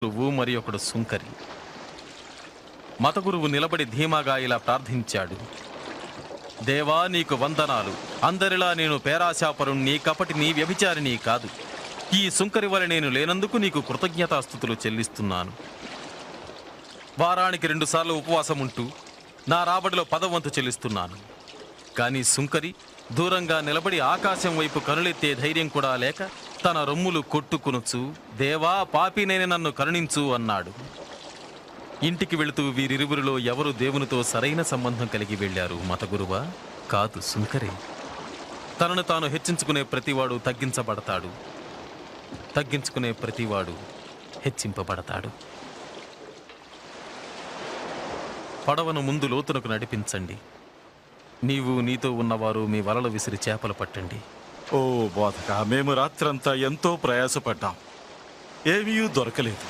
గురువు మరి ఒకడు సుంకరి. మత గురువు నిలబడి ధీమాగా ఇలా ప్రార్థించాడు. దేవా, నీకు వందనాలు. అందరిలా నేను పేరాశాపరుణ్ణి, కపటిని, వ్యభిచారిని కాదు. ఈ సుంకరి వలె నేను లేనందుకు నీకు కృతజ్ఞతాస్తుతులు చెల్లిస్తున్నాను. వారానికి 2 సార్లు ఉపవాసం ఉంటూ నా రాబడిలో 10వ వంతు చెల్లిస్తున్నాను. కానీ సుంకరి దూరంగా నిలబడి ఆకాశం వైపు కనులెత్తే ధైర్యం కూడా లేక తన రొమ్ములు కొట్టుకునుచు, దేవా, పాపినైన నన్ను కరుణించు అన్నాడు. ఇంటికి వెళుతూ వీరిరువురిలో ఎవరు దేవునితో సరైన సంబంధం కలిగి వెళ్ళారు? మత గురువా? కాదు, సుంకరే. తనను తాను హెచ్చించుకునే ప్రతివాడు తగ్గించబడతాడు, తగ్గించుకునే ప్రతివాడు హెచ్చింపబడతాడు. పడవను ముందు లోతునకు నడిపించండి. నీవు నీతో ఉన్నవారు మీ వలలు విసిరి చేపలు పట్టండి. ఓ బోధక, మేము రాత్రంతా ఎంతో ప్రయాసపడ్డాం, ఏమీ దొరకలేదు.